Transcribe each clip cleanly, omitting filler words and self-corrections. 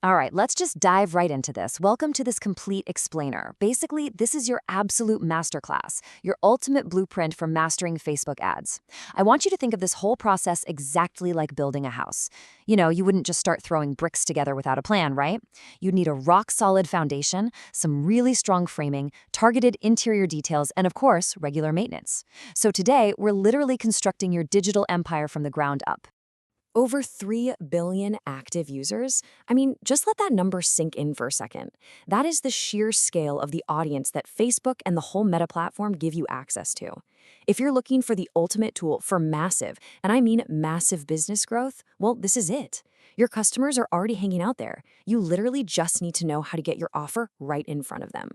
All right, let's just dive right into this. Welcome to this complete explainer. Basically, this is your absolute masterclass, your ultimate blueprint for mastering Facebook ads. I want you to think of this whole process exactly like building a house. You wouldn't just start throwing bricks together without a plan, right? You'd need a rock-solid foundation, some really strong framing, targeted interior details, and of course, regular maintenance. So today, we're literally constructing your digital empire from the ground up. Over 3 billion active users? I mean, just let that number sink in for a second. That is the sheer scale of the audience that Facebook and the whole Meta platform give you access to. If you're looking for the ultimate tool for massive, and I mean massive business growth, well, this is it. Your customers are already hanging out there. You literally just need to know how to get your offer right in front of them.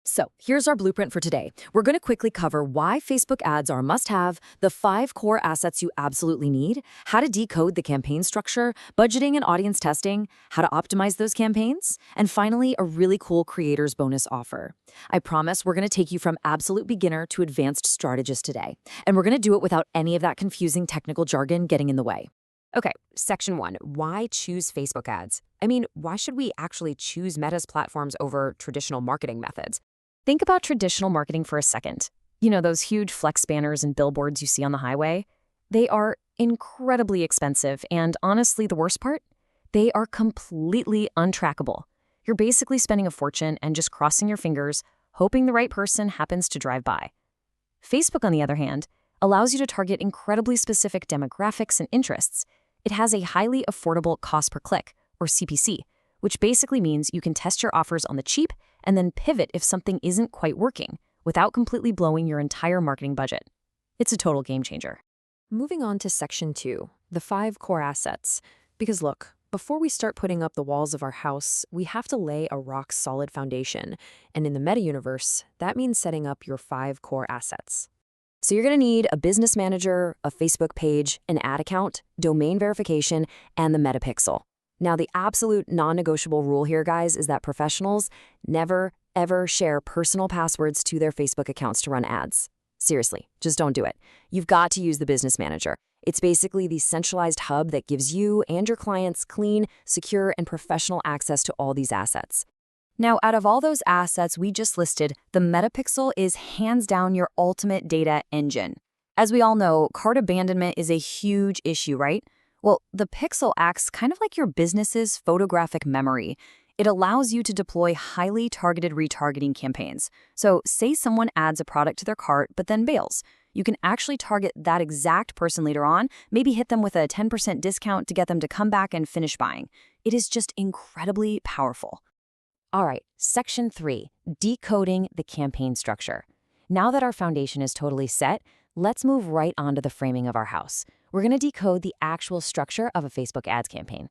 So, here's our blueprint for today. We're going to quickly cover why Facebook ads are a must-have, the 5 core assets you absolutely need, how to decode the campaign structure, budgeting and audience testing, how to optimize those campaigns, and finally, a really cool creators bonus offer. I promise we're going to take you from absolute beginner to advanced strategist today, and we're going to do it without any of that confusing technical jargon getting in the way. Okay, section 1, why choose Facebook ads? I mean, why should we actually choose Meta's platforms over traditional marketing methods? Think about traditional marketing for a second. Those huge flex banners and billboards you see on the highway? They are incredibly expensive, and honestly, the worst part? They are completely untrackable. You're basically spending a fortune and just crossing your fingers, hoping the right person happens to drive by. Facebook, on the other hand, allows you to target incredibly specific demographics and interests. It has a highly affordable cost per click, or CPC, which basically means you can test your offers on the cheap and then pivot if something isn't quite working, without completely blowing your entire marketing budget. It's a total game changer. Moving on to section 2, the 5 core assets. Because look, before we start putting up the walls of our house, we have to lay a rock-solid foundation. And in the meta universe, that means setting up your 5 core assets. So you're going to need a business manager, a Facebook page, an ad account, domain verification, and the meta pixel. Now, the absolute non-negotiable rule here, guys, is that professionals never, ever share personal passwords to their Facebook accounts to run ads. Seriously, just don't do it. You've got to use the business manager. It's basically the centralized hub that gives you and your clients clean, secure, and professional access to all these assets. Now, out of all those assets we just listed, the Metapixel is hands down your ultimate data engine. As we all know, cart abandonment is a huge issue, right? Well, the Pixel acts kind of like your business's photographic memory. It allows you to deploy highly targeted retargeting campaigns. So say someone adds a product to their cart but then bails. You can actually target that exact person later on, maybe hit them with a 10% discount to get them to come back and finish buying. It is just incredibly powerful. All right, section 3, decoding the campaign structure. Now that our foundation is totally set, let's move right on to the framing of our house. We're going to decode the actual structure of a Facebook ads campaign.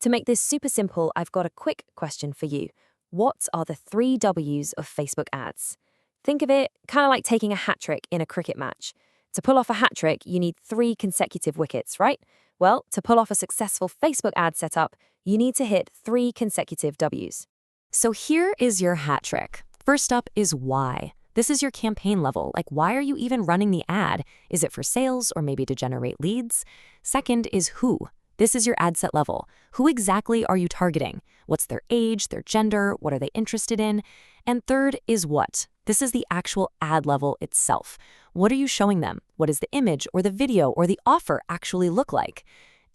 To make this super simple, I've got a quick question for you. What are the 3 W's of Facebook ads? Think of it kind of like taking a hat trick in a cricket match. To pull off a hat trick, you need 3 consecutive wickets, right? Well, to pull off a successful Facebook ad setup, you need to hit 3 consecutive W's. So here is your hat trick. First up is why. This is your campaign level. Like, why are you even running the ad? Is it for sales or maybe to generate leads? Second is who. This is your ad set level. Who exactly are you targeting? What's their age, their gender? What are they interested in? And third is what. This is the actual ad level itself. What are you showing them? What does the image or the video or the offer actually look like?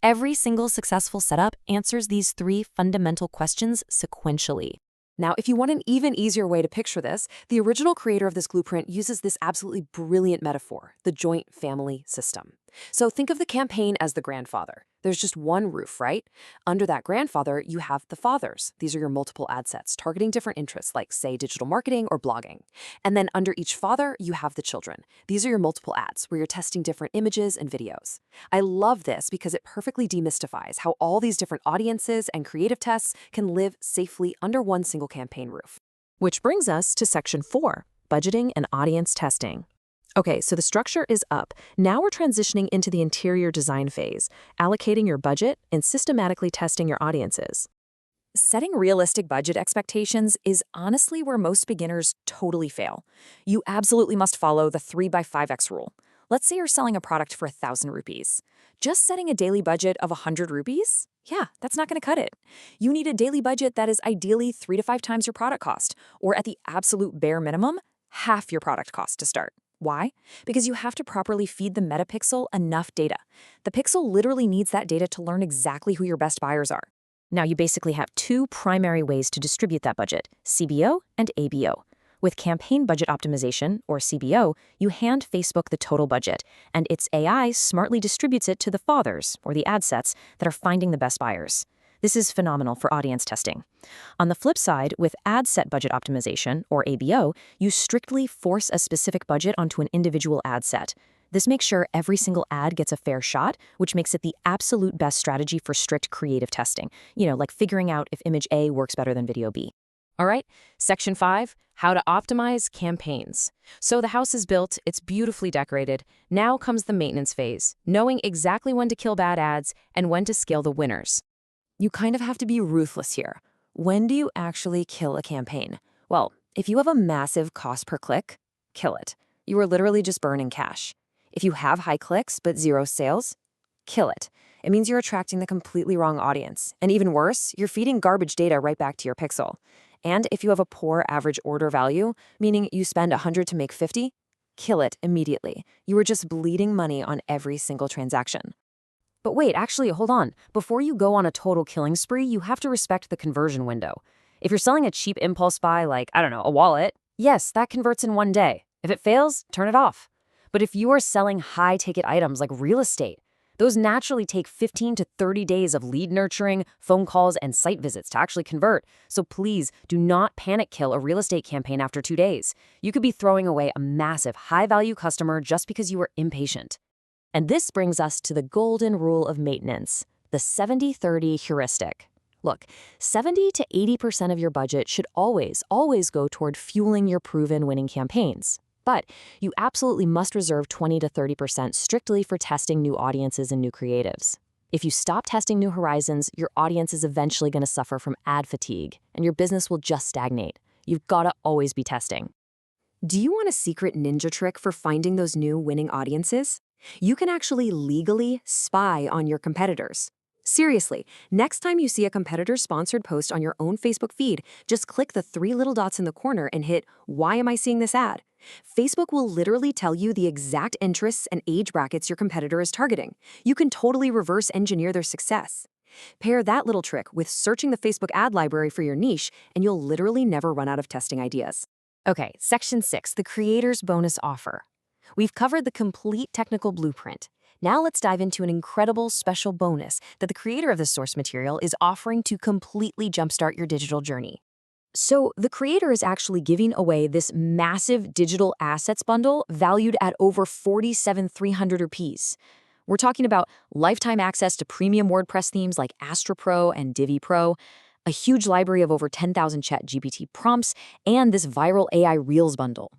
Every single successful setup answers these 3 fundamental questions sequentially. Now, if you want an even easier way to picture this, the original creator of this blueprint uses this absolutely brilliant metaphor, the joint family system. So think of the campaign as the grandfather. There's just one roof, right? Under that grandfather, you have the fathers. These are your multiple ad sets targeting different interests like, say, digital marketing or blogging. And then under each father, you have the children. These are your multiple ads where you're testing different images and videos. I love this because it perfectly demystifies how all these different audiences and creative tests can live safely under one single campaign roof. Which brings us to section 4, budgeting and audience testing. Okay, so the structure is up. Now we're transitioning into the interior design phase, allocating your budget and systematically testing your audiences. Setting realistic budget expectations is honestly where most beginners totally fail. You absolutely must follow the 3x5x rule. Let's say you're selling a product for 1,000 rupees. Just setting a daily budget of 100 rupees? Yeah, that's not going to cut it. You need a daily budget that is ideally 3 to 5 times your product cost, or at the absolute bare minimum, half your product cost to start. Why? Because you have to properly feed the Meta Pixel enough data. The Pixel literally needs that data to learn exactly who your best buyers are. Now you basically have two primary ways to distribute that budget, CBO and ABO. With campaign budget optimization, or CBO, you hand Facebook the total budget, and its AI smartly distributes it to the fathers, or the ad sets, that are finding the best buyers. This is phenomenal for audience testing. On the flip side, with ad set budget optimization, or ABO, you strictly force a specific budget onto an individual ad set. This makes sure every single ad gets a fair shot, which makes it the absolute best strategy for strict creative testing. Like figuring out if image A works better than video B. All right, Section 5, how to optimize campaigns. So the house is built, it's beautifully decorated. Now comes the maintenance phase, knowing exactly when to kill bad ads and when to scale the winners. You kind of have to be ruthless here. When do you actually kill a campaign? Well, if you have a massive cost per click, kill it. You are literally just burning cash. If you have high clicks but zero sales, kill it. It means you're attracting the completely wrong audience. And even worse, you're feeding garbage data right back to your pixel. And if you have a poor average order value, meaning you spend 100 to make 50, kill it immediately. You are just bleeding money on every single transaction. But wait, actually, hold on. Before you go on a total killing spree, you have to respect the conversion window. If you're selling a cheap impulse buy like, I don't know, a wallet, yes, that converts in one day. If it fails, turn it off. But if you are selling high-ticket items like real estate, those naturally take 15 to 30 days of lead nurturing, phone calls, and site visits to actually convert. So please do not panic kill a real estate campaign after 2 days. You could be throwing away a massive high-value customer just because you were impatient. And this brings us to the golden rule of maintenance, the 70-30 heuristic. Look, 70 to 80% of your budget should always go toward fueling your proven winning campaigns. But you absolutely must reserve 20 to 30% strictly for testing new audiences and new creatives. If you stop testing new horizons, your audience is eventually going to suffer from ad fatigue, and your business will just stagnate. You've got to always be testing. Do you want a secret ninja trick for finding those new winning audiences? You can actually legally spy on your competitors. Seriously, next time you see a competitor-sponsored post on your own Facebook feed, just click the 3 little dots in the corner and hit, "Why am I seeing this ad?" Facebook will literally tell you the exact interests and age brackets your competitor is targeting. You can totally reverse engineer their success. Pair that little trick with searching the Facebook ad library for your niche, and you'll literally never run out of testing ideas. Okay, Section 6, the Creator's Bonus Offer. We've covered the complete technical blueprint. Now let's dive into an incredible special bonus that the creator of this source material is offering to completely jumpstart your digital journey. So the creator is actually giving away this massive digital assets bundle valued at over 47,300 rupees. We're talking about lifetime access to premium WordPress themes like Astra Pro and Divi Pro, a huge library of over 10,000 ChatGPT prompts, and this viral AI Reels bundle.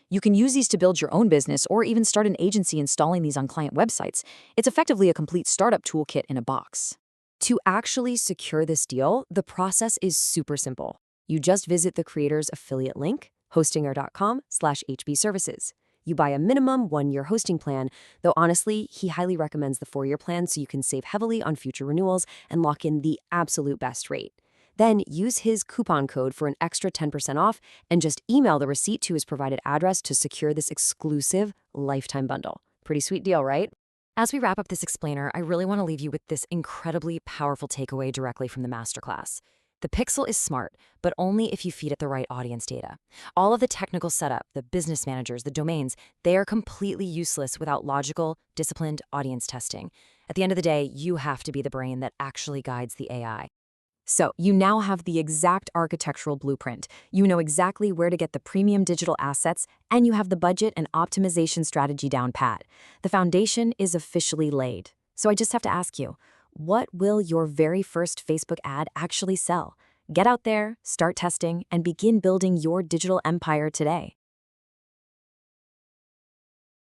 You can use these to build your own business or even start an agency installing these on client websites. It's effectively a complete startup toolkit in a box. To actually secure this deal, the process is super simple. You just visit the creator's affiliate link, hostinger.com/HB services. You buy a minimum 1-year hosting plan, though honestly, he highly recommends the 4-year plan so you can save heavily on future renewals and lock in the absolute best rate. Then use his coupon code for an extra 10% off and just email the receipt to his provided address to secure this exclusive lifetime bundle. Pretty sweet deal, right? As we wrap up this explainer, I really want to leave you with this incredibly powerful takeaway directly from the masterclass. The Pixel is smart, but only if you feed it the right audience data. All of the technical setup, the business managers, the domains, they are completely useless without logical, disciplined audience testing. At the end of the day, you have to be the brain that actually guides the AI. So you now have the exact architectural blueprint. You know exactly where to get the premium digital assets, and you have the budget and optimization strategy down pat. The foundation is officially laid. So I just have to ask you, what will your very first Facebook ad actually sell? Get out there, start testing, and begin building your digital empire today.